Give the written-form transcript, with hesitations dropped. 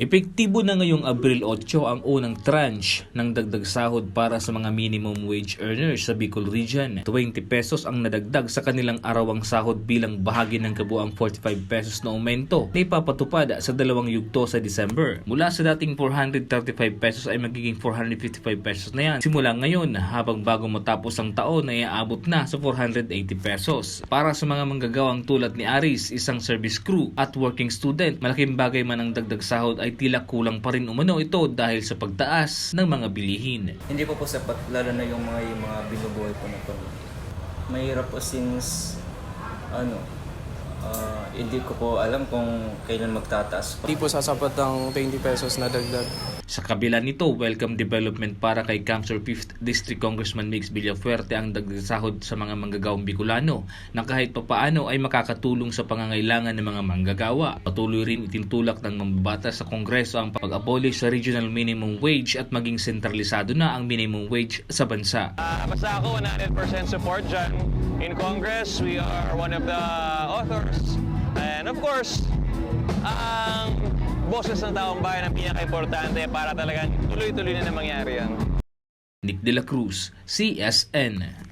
Epektibo na ngayong Abril 8 ang unang tranche ng dagdag sahod para sa mga minimum wage earners sa Bicol Region. 20 pesos ang nadagdag sa kanilang arawang sahod bilang bahagi ng kabuang 45 pesos na aumento na ipapatupad sa dalawang yugto sa December. Mula sa dating 435 pesos ay magiging 455 pesos na yan simula ngayon, habang bago matapos ang taon ay aabot na sa 480 pesos. Para sa mga manggagawang tulad ni Aris, isang service crew at working student, malaking bagay man ang dagdag sahod ay tila kulang pa rin umano ito dahil sa pagtaas ng mga bilihin. Hindi po sapat, lalo na yung mga binubuhay po na pamilya. Mahirap po since hindi ko po alam kung kailan magtataas pa. Hindi po sasapat ang 20 pesos na dagdag. Sa kabila nito, welcome development para kay Camsor 5th District Congressman Mix Villafuerte ang dagdag sahod sa mga manggagawang Bicolano na kahit papaano ay makakatulong sa pangangailangan ng mga manggagawa. Patuloy rin itinutulak ng mambabatas sa Kongreso ang pag-abolish sa regional minimum wage at maging sentralisado na ang minimum wage sa bansa. Basta ako 100% support dyan. In Congress, we are one of the authors. And of course, ang boses ng taong bayan ang pinaka-importante para talagang tuloy-tuloy na mangyari yan. Nick De La Cruz, CSN.